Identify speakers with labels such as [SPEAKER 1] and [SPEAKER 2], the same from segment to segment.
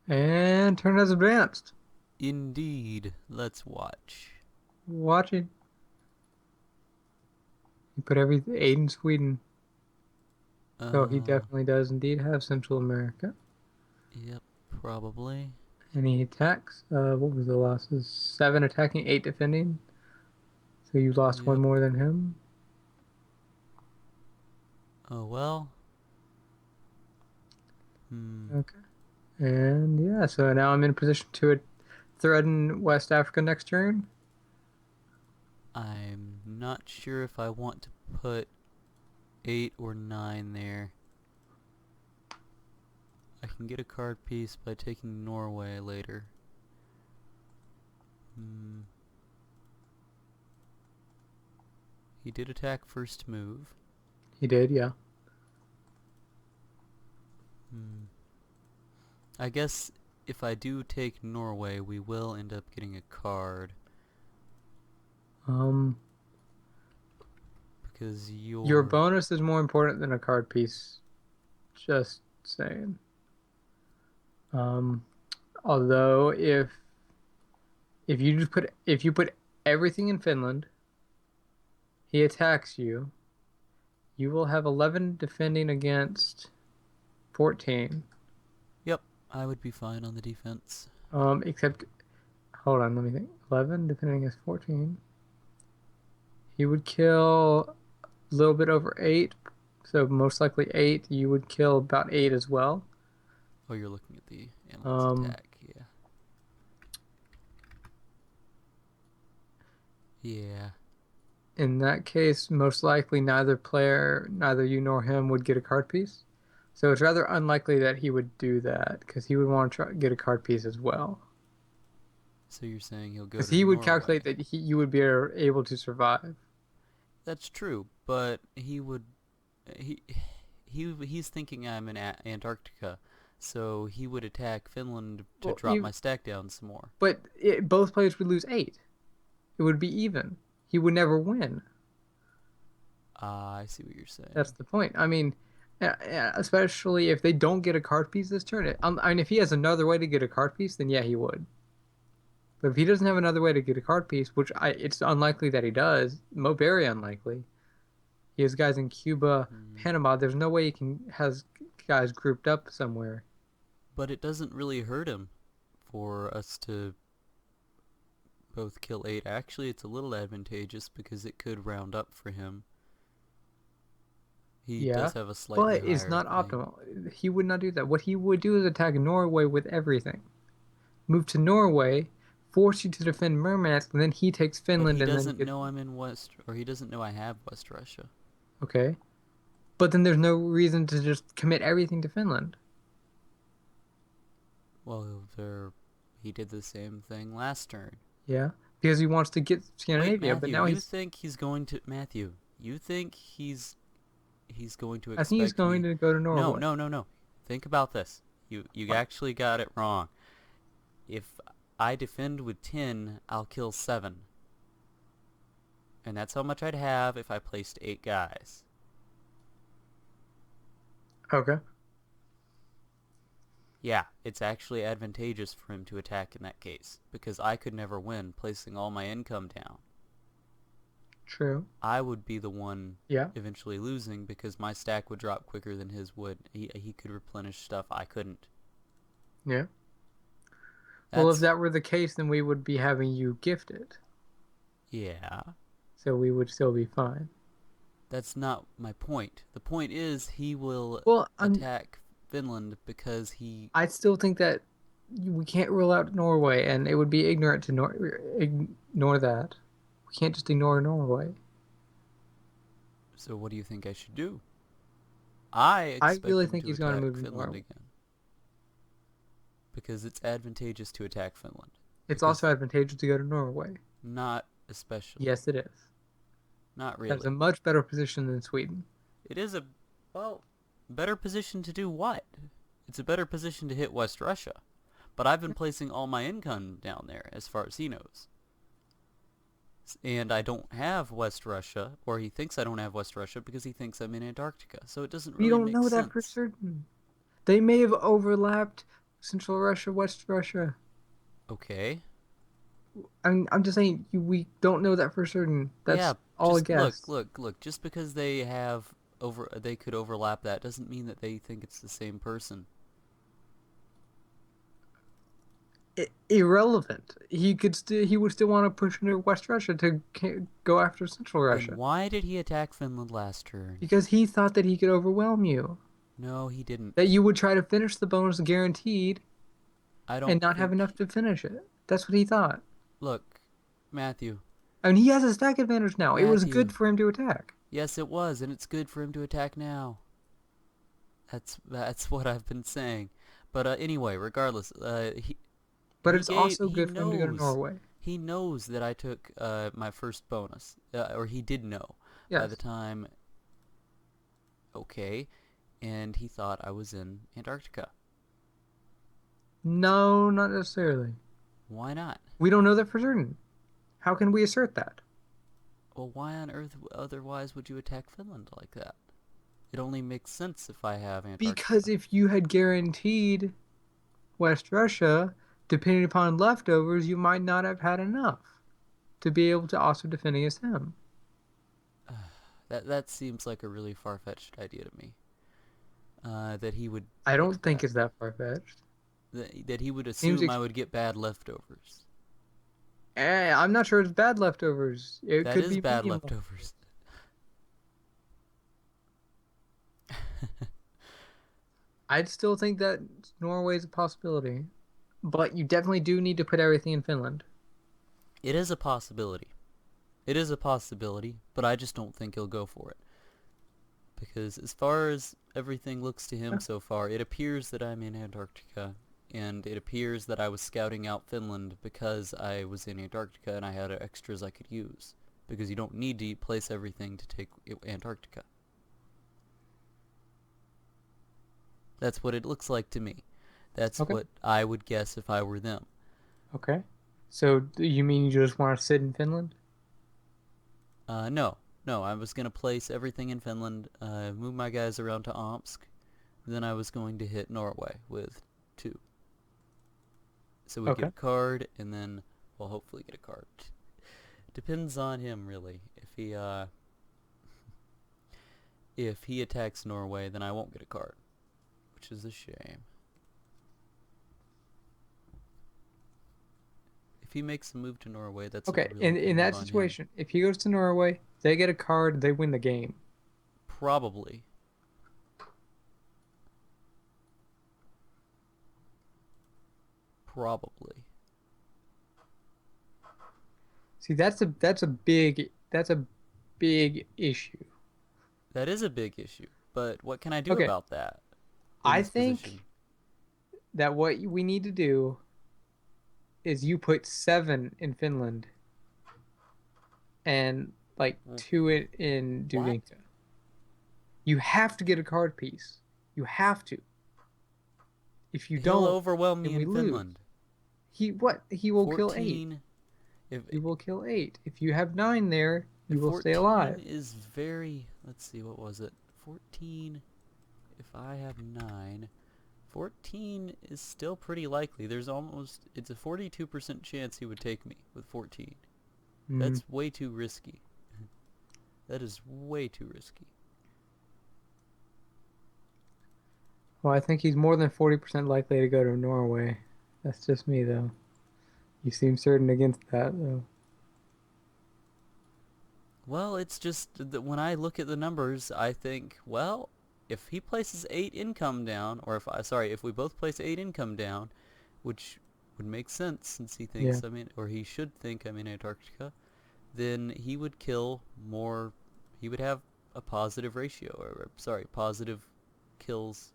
[SPEAKER 1] And turn has advanced.
[SPEAKER 2] Indeed. Let's watch.
[SPEAKER 1] Watching. He put every eight in Sweden. So he
[SPEAKER 2] Uh,
[SPEAKER 1] definitely does indeed have Central America.
[SPEAKER 2] yep, probably.
[SPEAKER 1] And he attacks. What was the losses? Seven attacking, eight defending. So you lost one
[SPEAKER 2] Yep.
[SPEAKER 1] more than him.
[SPEAKER 2] Oh well. Hmm.
[SPEAKER 1] Okay. And yeah, so now I'm in a position to threaten West Africa next turn.
[SPEAKER 2] I'm not sure if I want to put 8 or 9 there. I can get a card piece by taking Norway later. Hmm. He did attack first move.
[SPEAKER 1] He did, yeah.
[SPEAKER 2] Hmm. I guess if I do take Norway, we will end up getting a card.
[SPEAKER 1] Um,
[SPEAKER 2] Because
[SPEAKER 1] your
[SPEAKER 2] you're...
[SPEAKER 1] bonus is more important than a card piece. Just saying. Um, although if you put everything in Finland, he attacks you. You will have 11 defending against 14.
[SPEAKER 2] Yep, I would be fine on the defense.
[SPEAKER 1] Except hold on, let me think. 11 defending against 14. He would kill a little bit over 8, so most likely 8. You would kill about 8 as well.
[SPEAKER 2] Oh, you're looking at the analyze
[SPEAKER 1] Um,
[SPEAKER 2] attack, yeah. Yeah.
[SPEAKER 1] in that case, most likely neither you nor him would get a card piece. So it's rather unlikely that he would do that because he would want to try get a card piece as well.
[SPEAKER 2] So you're saying he'll go
[SPEAKER 1] Because
[SPEAKER 2] to
[SPEAKER 1] he would calculate
[SPEAKER 2] Norway.
[SPEAKER 1] that you would be able to survive.
[SPEAKER 2] That's true, but he would... He, he's thinking I'm in Antarctica, so he would attack Finland to
[SPEAKER 1] Well,
[SPEAKER 2] drop my stack down some more.
[SPEAKER 1] both players would lose 8. It would be even. He would never win.
[SPEAKER 2] I see what you're
[SPEAKER 1] That's
[SPEAKER 2] saying.
[SPEAKER 1] the point. I mean, especially if they don't get a card piece this turn. I mean, if he has another way to get a card piece, then yeah, he would. But if he doesn't have another way to get a card piece, it's unlikely that he does, very unlikely. He has guys in Cuba,
[SPEAKER 2] Hmm.
[SPEAKER 1] Panama. There's no way he can has guys grouped up somewhere.
[SPEAKER 2] But it doesn't really hurt him for us to both kill 8. Actually, it's a little advantageous because it could round up for him. He
[SPEAKER 1] Yeah,
[SPEAKER 2] does have a slightly
[SPEAKER 1] but it's
[SPEAKER 2] higher
[SPEAKER 1] not
[SPEAKER 2] thing.
[SPEAKER 1] optimal. He would not do that. What he would do is attack Norway with everything. Move to Norway, force you to defend Murmansk, and then he takes
[SPEAKER 2] But
[SPEAKER 1] Finland
[SPEAKER 2] he
[SPEAKER 1] and then
[SPEAKER 2] doesn't
[SPEAKER 1] gets
[SPEAKER 2] know I'm in West, or he doesn't know I have West Russia.
[SPEAKER 1] okay. But then there's no reason to just commit everything to Finland.
[SPEAKER 2] Well, he did the same thing last turn.
[SPEAKER 1] Yeah, because he wants to get
[SPEAKER 2] Wait,
[SPEAKER 1] Scandinavia, but
[SPEAKER 2] Matthew,
[SPEAKER 1] now
[SPEAKER 2] you
[SPEAKER 1] he's
[SPEAKER 2] think he's going to... Matthew, you think he's going to
[SPEAKER 1] I think he's
[SPEAKER 2] expect
[SPEAKER 1] going
[SPEAKER 2] me...
[SPEAKER 1] to go to
[SPEAKER 2] No,
[SPEAKER 1] Norway.
[SPEAKER 2] no, no, no. Think about this. You
[SPEAKER 1] What?
[SPEAKER 2] actually got it wrong. If I defend with 10, I'll kill 7. And that's how much I'd have if I placed 8 guys.
[SPEAKER 1] Okay.
[SPEAKER 2] Yeah, it's actually advantageous for him to attack in that case, because I could never win placing all my income down.
[SPEAKER 1] True.
[SPEAKER 2] I would be the one
[SPEAKER 1] Yeah.
[SPEAKER 2] eventually losing because my stack would drop quicker than his would. He could replenish stuff I couldn't.
[SPEAKER 1] Yeah. Well, if
[SPEAKER 2] That's...
[SPEAKER 1] that were the case, then we would be having you gift it.
[SPEAKER 2] yeah.
[SPEAKER 1] So we would still be fine.
[SPEAKER 2] That's not my point. The point is he will
[SPEAKER 1] Well,
[SPEAKER 2] attack Finland because he...
[SPEAKER 1] I still think that we can't rule out Norway, and it would be ignorant to ignore that. We can't just ignore Norway.
[SPEAKER 2] So what do you think I should do? I
[SPEAKER 1] I
[SPEAKER 2] expect
[SPEAKER 1] really
[SPEAKER 2] him
[SPEAKER 1] think
[SPEAKER 2] to
[SPEAKER 1] he's going to
[SPEAKER 2] attack
[SPEAKER 1] move to
[SPEAKER 2] Finland
[SPEAKER 1] Norway.
[SPEAKER 2] again. Because it's advantageous to attack Finland.
[SPEAKER 1] It's
[SPEAKER 2] Because
[SPEAKER 1] also advantageous to go to Norway.
[SPEAKER 2] not especially.
[SPEAKER 1] Yes, it is.
[SPEAKER 2] Not
[SPEAKER 1] That's a
[SPEAKER 2] really.
[SPEAKER 1] much better position than Sweden.
[SPEAKER 2] It is a... well, better position to do what? It's a better position to hit West Russia. But I've been placing all my income down there, as far as he knows. And I don't have West Russia, or he thinks I don't have West Russia because he thinks I'm in Antarctica. So it doesn't
[SPEAKER 1] We
[SPEAKER 2] really
[SPEAKER 1] don't
[SPEAKER 2] make
[SPEAKER 1] know that for
[SPEAKER 2] sense.
[SPEAKER 1] certain. They may have overlapped Central Russia, West Russia.
[SPEAKER 2] Okay.
[SPEAKER 1] I'm just saying we don't know that for certain.
[SPEAKER 2] Yeah,
[SPEAKER 1] That's all a
[SPEAKER 2] just
[SPEAKER 1] guess.
[SPEAKER 2] look. Just because they could overlap that doesn't mean that they think it's the same person.
[SPEAKER 1] Irrelevant. He would still want to push into West Russia to go after Central
[SPEAKER 2] Then
[SPEAKER 1] Russia
[SPEAKER 2] why did he attack Finland last turn?
[SPEAKER 1] because he thought that he could overwhelm you.
[SPEAKER 2] No, he
[SPEAKER 1] That
[SPEAKER 2] didn't.
[SPEAKER 1] you would try to finish the bonus guaranteed
[SPEAKER 2] I
[SPEAKER 1] and
[SPEAKER 2] don't
[SPEAKER 1] not have enough
[SPEAKER 2] think.
[SPEAKER 1] to finish it. That's what he thought.
[SPEAKER 2] Look, Matthew,
[SPEAKER 1] I mean, he has a stack advantage now. It was good
[SPEAKER 2] Matthew.
[SPEAKER 1] for him to attack.
[SPEAKER 2] Yes, it was, and it's good for him to attack now. That's what I've been saying. But anyway, regardless,
[SPEAKER 1] But it's also
[SPEAKER 2] he
[SPEAKER 1] good for him to go to
[SPEAKER 2] knows
[SPEAKER 1] Norway.
[SPEAKER 2] that I took my first bonus, or he did know by the
[SPEAKER 1] Yes.
[SPEAKER 2] time. Okay, and he thought I was in Antarctica.
[SPEAKER 1] No, not necessarily.
[SPEAKER 2] Why not?
[SPEAKER 1] We don't know that for certain. How can we assert that?
[SPEAKER 2] Well, why on earth otherwise would you attack Finland like that? It only makes sense if I have
[SPEAKER 1] Because
[SPEAKER 2] Antarctica.
[SPEAKER 1] if you had guaranteed West Russia, depending upon leftovers, you might not have had enough to be able to also defend against him.
[SPEAKER 2] That seems like a really far-fetched idea to me. That he would
[SPEAKER 1] I
[SPEAKER 2] pick
[SPEAKER 1] don't think
[SPEAKER 2] that.
[SPEAKER 1] it's that far-fetched.
[SPEAKER 2] That he would
[SPEAKER 1] Seems
[SPEAKER 2] assume I would get bad leftovers.
[SPEAKER 1] I'm not sure it's bad leftovers. It
[SPEAKER 2] That
[SPEAKER 1] could
[SPEAKER 2] is
[SPEAKER 1] be
[SPEAKER 2] bad
[SPEAKER 1] medium
[SPEAKER 2] leftovers.
[SPEAKER 1] leftovers. I'd still think that Norway's a possibility, but you definitely do need to put everything in Finland.
[SPEAKER 2] It is a possibility. It is a possibility, but I just don't think he'll go for it. Because as far as everything looks to him
[SPEAKER 1] Yeah.
[SPEAKER 2] so far, it appears that I'm in Antarctica, and it appears that I was scouting out Finland because I was in Antarctica and I had extras I could use. Because you don't need to place everything to take Antarctica. That's what it looks like to me. That's
[SPEAKER 1] Okay.
[SPEAKER 2] what I would guess if I were them.
[SPEAKER 1] Okay. So you mean you just want to sit in Finland?
[SPEAKER 2] No, no, I was going to place everything in Finland, move my guys around to Omsk, then I was going to hit Norway with 2. So we'd get
[SPEAKER 1] Okay.
[SPEAKER 2] a card, and then we'll hopefully get a card. Depends on him, really. If he attacks Norway, then I won't get a card, which is a shame. If he makes a move to Norway, that's a
[SPEAKER 1] Okay.
[SPEAKER 2] really
[SPEAKER 1] In
[SPEAKER 2] good
[SPEAKER 1] that
[SPEAKER 2] move on him.
[SPEAKER 1] situation, if he goes to Norway, they get a card, they win the game.
[SPEAKER 2] Probably. Probably.
[SPEAKER 1] See, that's a big issue.
[SPEAKER 2] That is a big issue. But what can I do
[SPEAKER 1] Okay.
[SPEAKER 2] about that in
[SPEAKER 1] I
[SPEAKER 2] this position?
[SPEAKER 1] think that what we need to do is you put 7 in Finland and like 2 in
[SPEAKER 2] What?
[SPEAKER 1] Dudinka. You have to get a card piece. You have to. If you
[SPEAKER 2] He'll
[SPEAKER 1] don't,
[SPEAKER 2] overwhelm
[SPEAKER 1] then
[SPEAKER 2] me
[SPEAKER 1] we
[SPEAKER 2] in
[SPEAKER 1] lose.
[SPEAKER 2] Finland.
[SPEAKER 1] He will kill 8.
[SPEAKER 2] 14. If
[SPEAKER 1] He will kill 8. If you have 9 there,
[SPEAKER 2] if
[SPEAKER 1] you will stay
[SPEAKER 2] 14
[SPEAKER 1] alive.
[SPEAKER 2] is very. Let's see, what was it? 14. If I have 9. 14 is still pretty likely. It's a 42% chance he would take me with 14.
[SPEAKER 1] Mm.
[SPEAKER 2] That's way too risky. That is way too risky.
[SPEAKER 1] Well, I think he's more than 40% likely to go to Norway. That's just me, though. You seem certain against that, though.
[SPEAKER 2] Well, it's just that when I look at the numbers, I think, well, if he places 8 income down, or if we both place 8 income down, which would make sense since he
[SPEAKER 1] Yeah.
[SPEAKER 2] thinks or he should think I'm in Antarctica, then he would kill more, he would have a positive ratio, positive kills,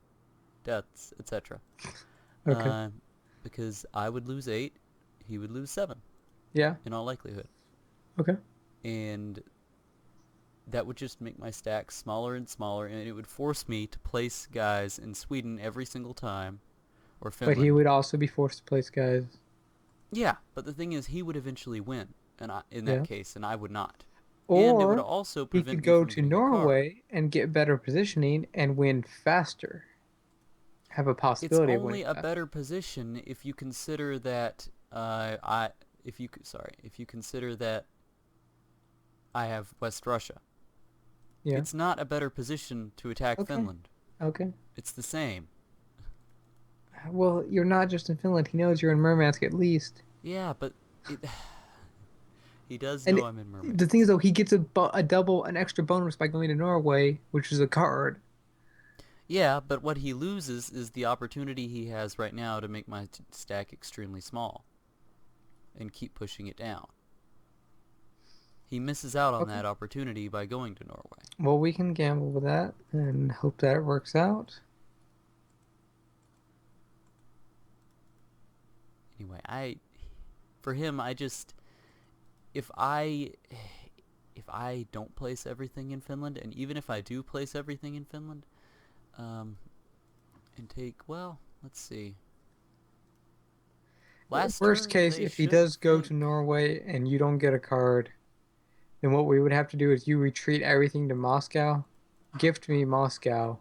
[SPEAKER 2] deaths, etc.
[SPEAKER 1] Okay.
[SPEAKER 2] Uh, because I would lose 8, he would lose 7,
[SPEAKER 1] Yeah.
[SPEAKER 2] in all likelihood.
[SPEAKER 1] Okay.
[SPEAKER 2] And that would just make my stack smaller and smaller, and it would force me to place guys in Sweden every single time, or
[SPEAKER 1] But he
[SPEAKER 2] Finland.
[SPEAKER 1] would also be forced to place guys.
[SPEAKER 2] Yeah, but the thing is, he would eventually win, in that
[SPEAKER 1] Yeah.
[SPEAKER 2] case, and I would not. And it would
[SPEAKER 1] Or
[SPEAKER 2] also
[SPEAKER 1] he
[SPEAKER 2] prevent
[SPEAKER 1] could
[SPEAKER 2] me
[SPEAKER 1] go
[SPEAKER 2] from
[SPEAKER 1] to
[SPEAKER 2] getting a card.
[SPEAKER 1] Norway and get better positioning and win faster. have a
[SPEAKER 2] It's
[SPEAKER 1] possibility of
[SPEAKER 2] only
[SPEAKER 1] winning
[SPEAKER 2] a
[SPEAKER 1] that.
[SPEAKER 2] better position if you consider that if you consider that I have West Russia.
[SPEAKER 1] Yeah.
[SPEAKER 2] It's not a better position to attack
[SPEAKER 1] Okay.
[SPEAKER 2] Finland.
[SPEAKER 1] Okay.
[SPEAKER 2] It's the same.
[SPEAKER 1] Well, you're not just in Finland. He knows you're in Murmansk at least.
[SPEAKER 2] Yeah, but it, he does
[SPEAKER 1] And
[SPEAKER 2] know I'm in
[SPEAKER 1] the thing is,
[SPEAKER 2] Murmansk.
[SPEAKER 1] though, he gets an extra bonus by going to Norway, which is a card.
[SPEAKER 2] Yeah, but what he loses is the opportunity he has right now to make my stack extremely small and keep pushing it down. He misses out on
[SPEAKER 1] Okay.
[SPEAKER 2] that opportunity by going to Norway.
[SPEAKER 1] Well, we can gamble with that and hope that it works out.
[SPEAKER 2] Anyway, for him, if I if I don't place everything in Finland, and even if I do place everything in Finland, um, and take, well, let's see. Last
[SPEAKER 1] Worst
[SPEAKER 2] turn,
[SPEAKER 1] case,
[SPEAKER 2] they
[SPEAKER 1] if he
[SPEAKER 2] should
[SPEAKER 1] does go to
[SPEAKER 2] think.
[SPEAKER 1] Norway and you don't get a card, then what we would have to do is you retreat everything to Moscow, gift me Moscow,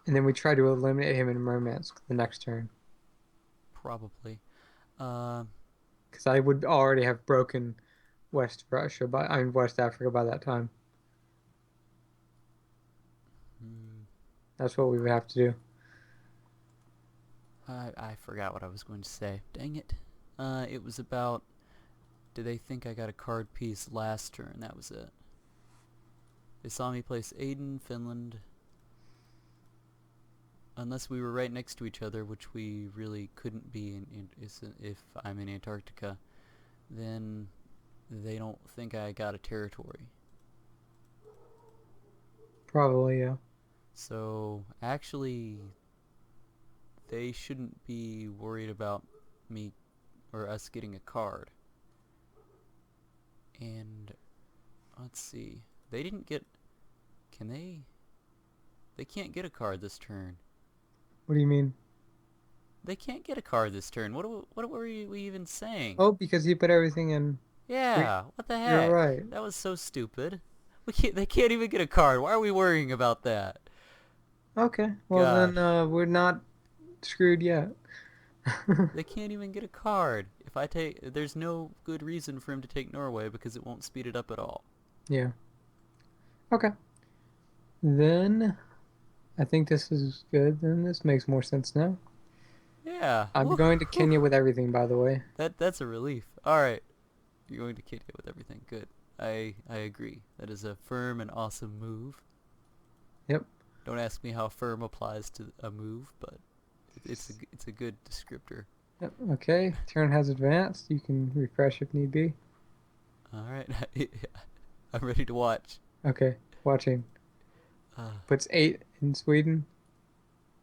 [SPEAKER 1] and then we try to eliminate him in Murmansk the next turn.
[SPEAKER 2] Probably. Uh,
[SPEAKER 1] Because I would already have broken West Africa by that time.
[SPEAKER 2] hmm,
[SPEAKER 1] That's what we would have to do.
[SPEAKER 2] I forgot what I was going to say. Dang it. It was about, do they think I got a card piece last turn? That was it. They saw me place Aden, Finland. Unless we were right next to each other, which we really couldn't be if I'm in Antarctica, then they don't think I got a territory.
[SPEAKER 1] Probably, yeah.
[SPEAKER 2] So actually, they shouldn't be worried about me or us getting a card. And let's see, they didn't get. Can they? They can't get a card this turn.
[SPEAKER 1] What do you mean?
[SPEAKER 2] They can't get a card this turn. What were we even saying?
[SPEAKER 1] Oh, because you put everything in. We,
[SPEAKER 2] Yeah, what the
[SPEAKER 1] you're
[SPEAKER 2] heck?
[SPEAKER 1] right.
[SPEAKER 2] That was so stupid. They can't even get a card. Why are we worrying about that?
[SPEAKER 1] Okay, well then
[SPEAKER 2] Gosh,
[SPEAKER 1] we're not screwed yet.
[SPEAKER 2] they can't even get a card. If I take, there's no good reason for him to take Norway because it won't speed it up at all.
[SPEAKER 1] Yeah. Okay. Then I think this is good. Then this makes more sense now.
[SPEAKER 2] Yeah,
[SPEAKER 1] I'm
[SPEAKER 2] woo.
[SPEAKER 1] going to Kenya with everything, by the way.
[SPEAKER 2] That's a relief. All right, you're going to Kenya with everything. Good. I agree. That is a firm and awesome move.
[SPEAKER 1] Yep.
[SPEAKER 2] Don't ask me how firm applies to a move, but it's a good descriptor.
[SPEAKER 1] Yep. Okay. Turn has advanced. You can refresh if need be.
[SPEAKER 2] All right, I'm ready to watch.
[SPEAKER 1] Okay. Watching.
[SPEAKER 2] Uh,
[SPEAKER 1] Puts 8 in Sweden.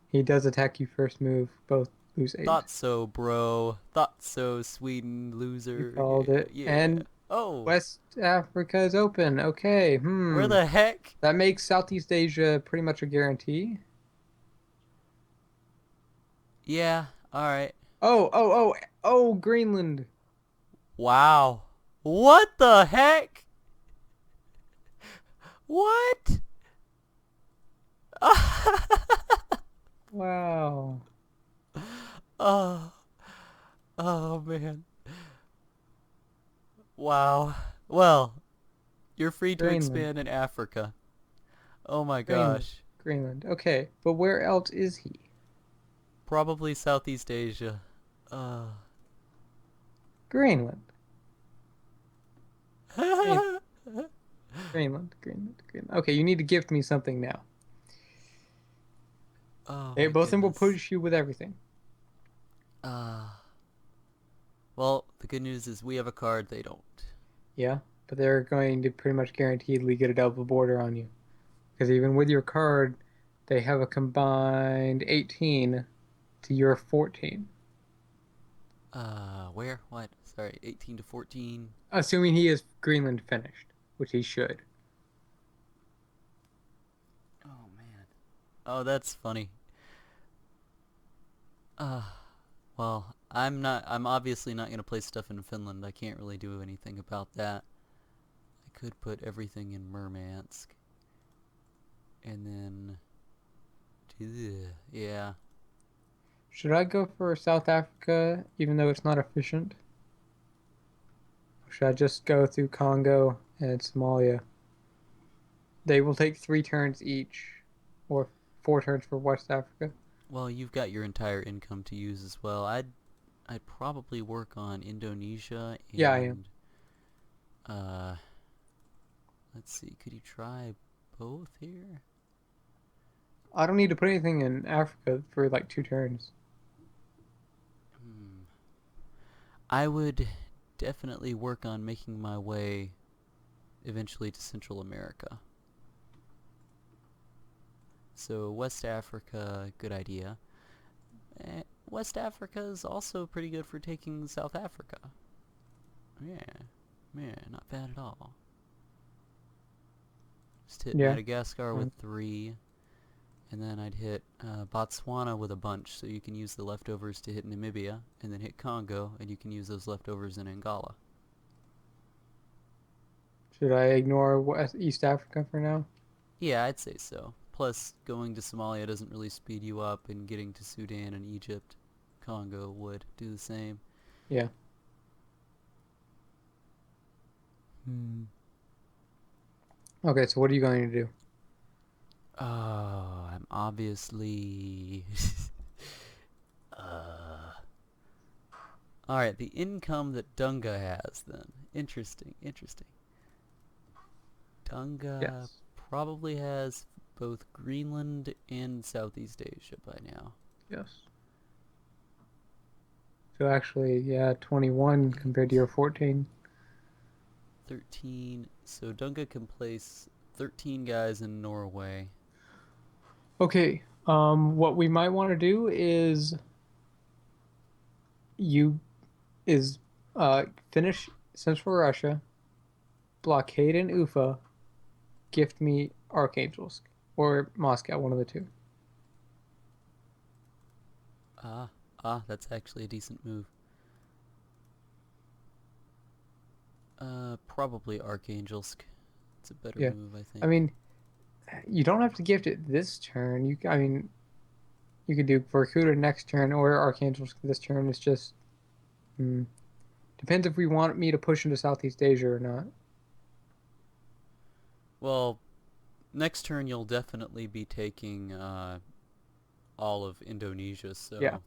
[SPEAKER 1] He does attack you first move. Both lose 8.
[SPEAKER 2] thought so, bro. Thought so, Sweden
[SPEAKER 1] You
[SPEAKER 2] loser.
[SPEAKER 1] called
[SPEAKER 2] Yeah,
[SPEAKER 1] it.
[SPEAKER 2] yeah.
[SPEAKER 1] And
[SPEAKER 2] Oh,
[SPEAKER 1] West Africa is open. Okay.
[SPEAKER 2] where the heck?
[SPEAKER 1] That makes Southeast Asia pretty much a guarantee.
[SPEAKER 2] Yeah. All right.
[SPEAKER 1] Oh, Greenland.
[SPEAKER 2] Wow. What the heck? What?
[SPEAKER 1] Wow.
[SPEAKER 2] Oh, oh man. Wow. Well, you're free to
[SPEAKER 1] Greenland.
[SPEAKER 2] expand in Africa. Oh my
[SPEAKER 1] Greenland.
[SPEAKER 2] gosh.
[SPEAKER 1] Greenland. Okay, but where else is he?
[SPEAKER 2] Probably Southeast Asia. Uh.
[SPEAKER 1] Greenland. Green- Greenland. Okay, you need to gift me something now.
[SPEAKER 2] Oh
[SPEAKER 1] They
[SPEAKER 2] my
[SPEAKER 1] both of them will
[SPEAKER 2] goodness.
[SPEAKER 1] push you with everything.
[SPEAKER 2] Uh. Well, the good news is we have a card, they don't.
[SPEAKER 1] Yeah, but they're going to pretty much guaranteedly get a double border on you. Because even with your card, they have a combined 18 to your 14.
[SPEAKER 2] Where? What? Sorry, 18 to 14.
[SPEAKER 1] Assuming he is Greenland finished, which he should.
[SPEAKER 2] Oh man. Oh, that's funny. Uh, well, I'm obviously not gonna play stuff in Finland. I can't really do anything about that. I could put everything in Murmansk. And then, yeah.
[SPEAKER 1] Should I go for South Africa, even though it's not efficient? Or should I just go through Congo and Somalia? They will take 3 turns each, or 4 turns for West Africa.
[SPEAKER 2] Well, you've got your entire income to use as well. I'd probably work on Indonesia
[SPEAKER 1] Yeah, I am.
[SPEAKER 2] and uh let's see, could you try both here?
[SPEAKER 1] I don't need to put anything in Africa for like 2 turns.
[SPEAKER 2] Hmm. I would definitely work on making my way eventually to Central America. So West Africa, good idea. West Africa is also pretty good for taking South Africa. Yeah, yeah, not bad at all. Just hit
[SPEAKER 1] Yeah.
[SPEAKER 2] Madagascar with 3, and then I'd hit Botswana with a bunch, so you can use the leftovers to hit Namibia, and then hit Congo, and you can use those leftovers in Angola.
[SPEAKER 1] Should I ignore East Africa for now?
[SPEAKER 2] Yeah, I'd say so. Plus, going to Somalia doesn't really speed you up, and getting to Sudan and Egypt, Congo would do the same.
[SPEAKER 1] Yeah.
[SPEAKER 2] Hmm.
[SPEAKER 1] Okay, so what are you going to do?
[SPEAKER 2] Oh, I'm obviously... uh... Alright, the income that Dunga has, then. Interesting, interesting. Dunga
[SPEAKER 1] Yes.
[SPEAKER 2] probably has both Greenland and Southeast Asia by now.
[SPEAKER 1] Yes. So actually, yeah, 21 compared to
[SPEAKER 2] 8,
[SPEAKER 1] your 14.
[SPEAKER 2] 13. So Dunga can place 13 guys in Norway.
[SPEAKER 1] Okay. What we might want to do you is finish Central Russia, blockade in Ufa, gift me Archangels or Moscow, one of the two.
[SPEAKER 2] That's actually a decent move. Probably Archangelsk. It's a better
[SPEAKER 1] Yeah.
[SPEAKER 2] move, I
[SPEAKER 1] I
[SPEAKER 2] think.
[SPEAKER 1] mean, you don't have to gift it this turn. I mean, you could do Vorkuta next turn or Archangels this turn. It's just hmm, depends if we want me to push into Southeast Asia or not.
[SPEAKER 2] Well, next turn you'll definitely be taking all of Indonesia,
[SPEAKER 1] Yeah,
[SPEAKER 2] so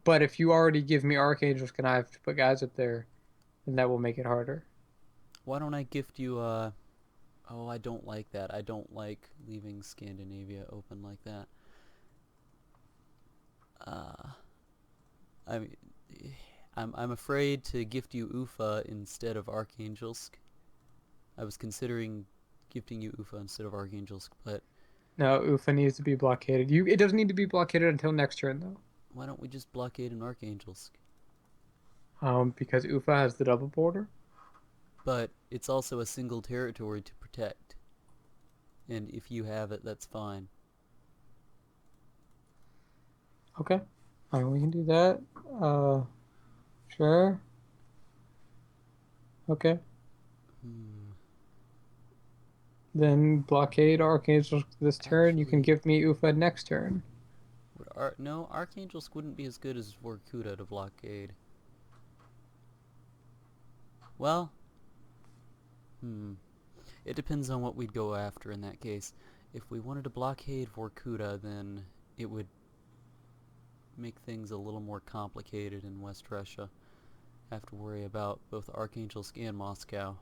[SPEAKER 1] but if you already give me Archangels, can I have to put guys up there, then that will make it harder.
[SPEAKER 2] why don't I gift you oh, I don't like that. I don't like leaving Scandinavia open like that. Uh I mean I'm afraid to gift you Ufa instead of Archangelsk. I was considering gifting you Ufa instead of Archangelsk, but
[SPEAKER 1] No, Ufa needs to be blockaded. It doesn't need to be blockaded until next turn though,
[SPEAKER 2] why don't we just blockade an Archangelsk?
[SPEAKER 1] because Ufa has the double border.
[SPEAKER 2] But it's also a single territory to protect. And if you have it, that's fine.
[SPEAKER 1] Okay, we can do that. Sure. Okay.
[SPEAKER 2] Hmm.
[SPEAKER 1] Then blockade Archangels this turn. You can
[SPEAKER 2] Actually,
[SPEAKER 1] give me Ufa next turn.
[SPEAKER 2] no, Archangelsk wouldn't be as good as Vorkuta to blockade. Well, it depends on what we'd go after in that case. If we wanted to blockade Vorkuta, then it would make things a little more complicated in West Russia. Have to worry about both Archangelsk and Moscow.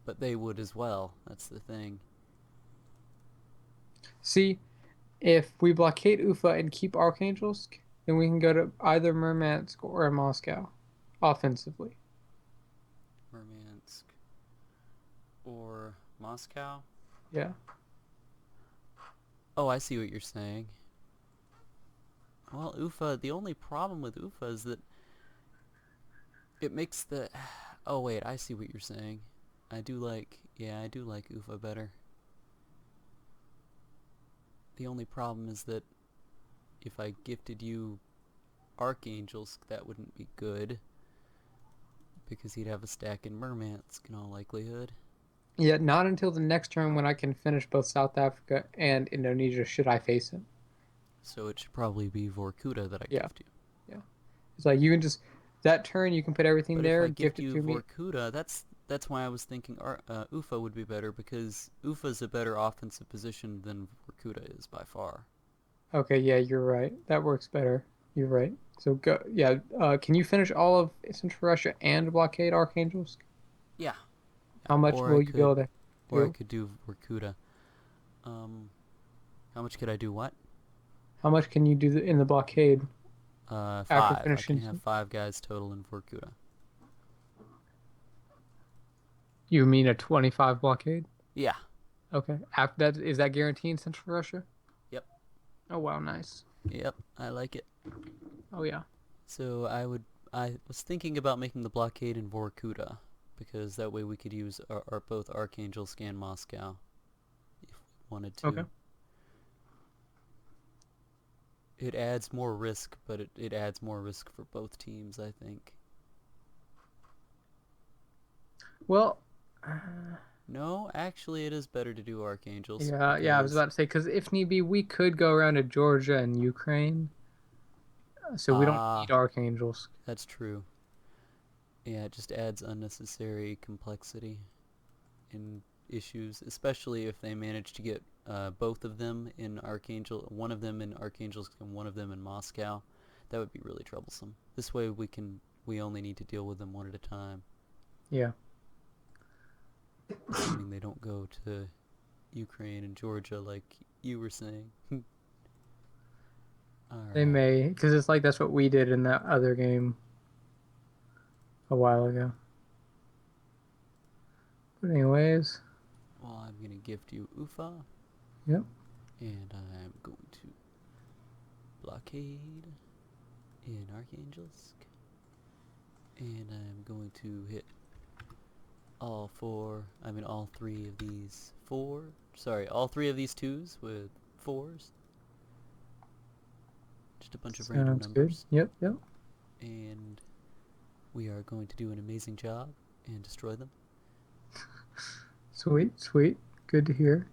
[SPEAKER 2] But they would as well, that's the thing.
[SPEAKER 1] See, if we blockade Ufa and keep Archangelsk, then we can go to either Murmansk or Moscow offensively.
[SPEAKER 2] Murmansk or Moscow?
[SPEAKER 1] Yeah.
[SPEAKER 2] Oh, I see what you're saying. Well, Ufa, the only problem with Ufa is that it makes the... Oh, wait, I see what you're saying. Yeah, I do like Ufa better. The only problem is that if I gifted you Archangelsk, that wouldn't be good. Because he'd have a stack in Murmansk in all likelihood.
[SPEAKER 1] Yeah, not until the next turn when I can finish both South Africa and Indonesia should I face him.
[SPEAKER 2] So it should probably be Vorkuta that I
[SPEAKER 1] Yeah,
[SPEAKER 2] gift you.
[SPEAKER 1] yeah. It's like you can just that turn you can put everything
[SPEAKER 2] But if
[SPEAKER 1] there,
[SPEAKER 2] I
[SPEAKER 1] gift
[SPEAKER 2] gift
[SPEAKER 1] it
[SPEAKER 2] you
[SPEAKER 1] to me.
[SPEAKER 2] Vorkuta, that's why I was thinking Ufa would be better, because Ufa's a better offensive position than Vorkuta is by far.
[SPEAKER 1] Okay, yeah, you're right. That works better. You're right. So go, yeah. Can you finish all of Central Russia and blockade Archangels?
[SPEAKER 2] Yeah,
[SPEAKER 1] How
[SPEAKER 2] yeah.
[SPEAKER 1] much will you be able to
[SPEAKER 2] Or I
[SPEAKER 1] do?
[SPEAKER 2] could do Vorkuta. Um, how much could I do? What?
[SPEAKER 1] How much can you do in the blockade after
[SPEAKER 2] Five. I can
[SPEAKER 1] finishing?
[SPEAKER 2] have 5 guys total in Vorkuta.
[SPEAKER 1] You mean a 25 blockade?
[SPEAKER 2] Yeah.
[SPEAKER 1] Okay. After that, is that guaranteed in Central Russia?
[SPEAKER 2] Yep.
[SPEAKER 1] Oh wow, nice.
[SPEAKER 2] Yep. I like it.
[SPEAKER 1] Oh yeah.
[SPEAKER 2] So I was thinking about making the blockade in Vorkuta, because that way we could use our both Archangel and Moscow if we wanted
[SPEAKER 1] Okay.
[SPEAKER 2] to. It adds more risk, but it adds more risk for both teams, I think.
[SPEAKER 1] Well,
[SPEAKER 2] No, actually, it is better to do Archangels
[SPEAKER 1] yeah, yeah. I was
[SPEAKER 2] because
[SPEAKER 1] about to say because if need be, we could go around to Georgia and Ukraine, so we don't need
[SPEAKER 2] ah,
[SPEAKER 1] archangels.
[SPEAKER 2] that's true. Yeah, it just adds unnecessary complexity in issues, especially if they manage to get both of them in Archangel, one of them in Archangelsk and one of them in Moscow. That would be really troublesome. This way we only need to deal with them one at a time,
[SPEAKER 1] Yeah,
[SPEAKER 2] assuming they don't go to Ukraine and Georgia like you were saying.
[SPEAKER 1] they
[SPEAKER 2] Alright.
[SPEAKER 1] may because it's like that's what we did in that other game a while ago. But anyways,
[SPEAKER 2] Well, I'm gonna gift you Ufa,
[SPEAKER 1] yep.
[SPEAKER 2] and I'm going to blockade in Archangelsk, and I'm going to hit all three of these all three of these twos with fours. Just a bunch of random
[SPEAKER 1] Sounds good.
[SPEAKER 2] numbers.
[SPEAKER 1] Yep, yep.
[SPEAKER 2] And we are going to do an amazing job and destroy them.
[SPEAKER 1] Sweet, sweet. Good to hear.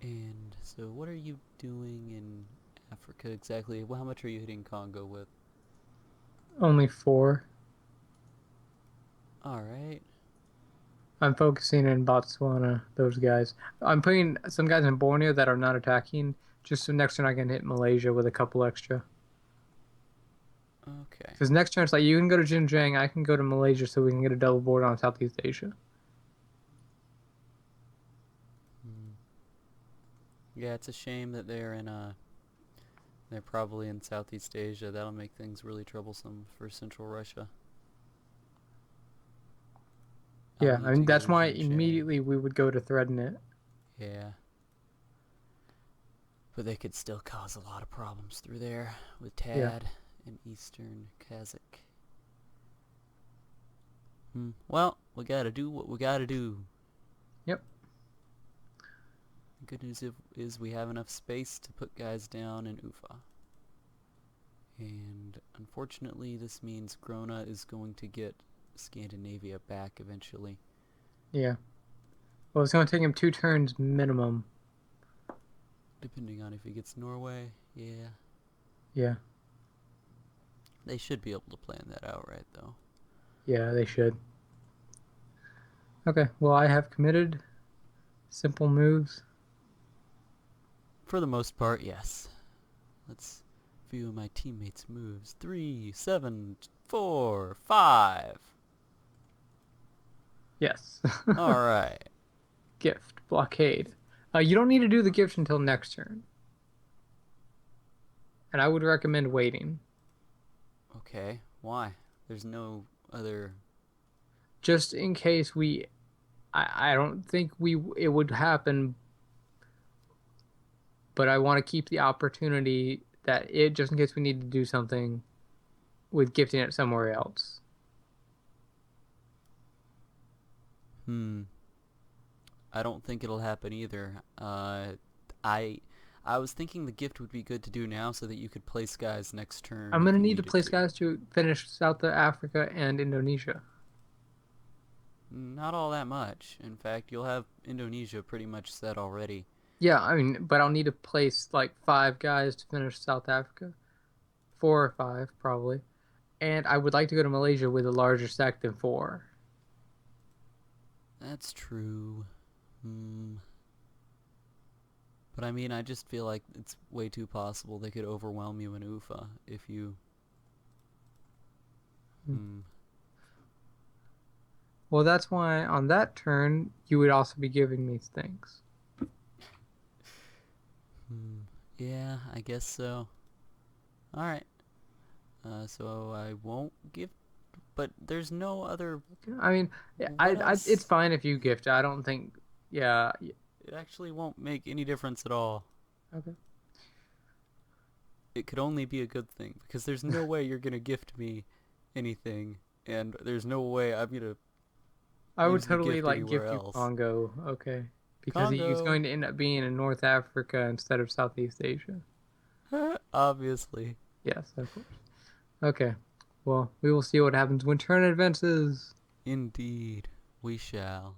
[SPEAKER 2] And so what are you doing in Africa exactly? Well, how much are you hitting Congo with?
[SPEAKER 1] Only four.
[SPEAKER 2] Alright.
[SPEAKER 1] I'm focusing in Botswana, those guys. I'm putting some guys in Borneo that are not attacking, just so next turn I can hit Malaysia with a couple extra.
[SPEAKER 2] Okay.
[SPEAKER 1] Because next turn it's like you can go to Xinjiang, I can go to Malaysia, so we can get a double board on Southeast Asia.
[SPEAKER 2] Hmm. Yeah, it's a shame that they're probably in Southeast Asia. That'll make things really troublesome for Central Russia. I'll
[SPEAKER 1] Yeah, I
[SPEAKER 2] need
[SPEAKER 1] mean
[SPEAKER 2] to go
[SPEAKER 1] that's
[SPEAKER 2] to
[SPEAKER 1] why
[SPEAKER 2] Xinjiang.
[SPEAKER 1] immediately we would go to threaten it.
[SPEAKER 2] Yeah. But they could still cause a lot of problems through there with
[SPEAKER 1] Yeah,
[SPEAKER 2] Tad and Eastern Kazakh. Well, we gotta do what we gotta do.
[SPEAKER 1] yep,
[SPEAKER 2] The good news is we have enough space to put guys down in Ufa. And unfortunately, this means Grona is going to get Scandinavia back eventually.
[SPEAKER 1] yeah. Well, it's gonna take him 2 turns minimum.
[SPEAKER 2] Depending on if he gets Norway, yeah.
[SPEAKER 1] Yeah,
[SPEAKER 2] They should be able to plan that out right, though.
[SPEAKER 1] yeah, they should. Okay, well I have committed simple moves.
[SPEAKER 2] For the most part, yes. Let's view my teammates' moves. 3, 7, 4, 5.
[SPEAKER 1] Yes.
[SPEAKER 2] Alright.
[SPEAKER 1] Gift blockade. You don't need to do the gift until next turn, and I would recommend waiting.
[SPEAKER 2] Okay. Why? There's no other...
[SPEAKER 1] Just in case I don't think it would happen, but I want to keep the opportunity that it just in case we need to do something with gifting it somewhere else.
[SPEAKER 2] Hmm. I don't think it'll happen either. I I was thinking the gift would be good to do now so that you could place guys next turn
[SPEAKER 1] I'm
[SPEAKER 2] if
[SPEAKER 1] gonna
[SPEAKER 2] you
[SPEAKER 1] need to
[SPEAKER 2] needed
[SPEAKER 1] place
[SPEAKER 2] to.
[SPEAKER 1] guys to finish South Africa and Indonesia.
[SPEAKER 2] Not all that much. In fact, you'll have Indonesia pretty much set already.
[SPEAKER 1] Yeah, I mean, but I'll need to place like 5 guys to finish South Africa. 4 or 5, probably. And I would like to go to Malaysia with a larger stack than 4.
[SPEAKER 2] That's true. Hmm. But I mean, I just feel like it's way too possible they could overwhelm you in Ufa if you. Hmm.
[SPEAKER 1] Well, that's why on that turn, you would also be giving me things.
[SPEAKER 2] Hmm. Yeah, I guess so. All right. So I won't give, but there's no other.
[SPEAKER 1] I mean,
[SPEAKER 2] What
[SPEAKER 1] it's
[SPEAKER 2] else?
[SPEAKER 1] fine if you gift. I don't think, yeah,
[SPEAKER 2] It actually won't make any difference at all.
[SPEAKER 1] okay.
[SPEAKER 2] It could only be a good thing because there's no way you're gonna gift me anything, and there's no way I'm gonna
[SPEAKER 1] I would
[SPEAKER 2] use the
[SPEAKER 1] totally
[SPEAKER 2] gift
[SPEAKER 1] like
[SPEAKER 2] anywhere
[SPEAKER 1] gift you
[SPEAKER 2] else.
[SPEAKER 1] Congo, okay, because he's
[SPEAKER 2] Congo,
[SPEAKER 1] going to end up being in North Africa instead of Southeast Asia.
[SPEAKER 2] obviously.
[SPEAKER 1] Yes, of course. Okay, well, we will see what happens when turn advances.
[SPEAKER 2] Indeed, we shall.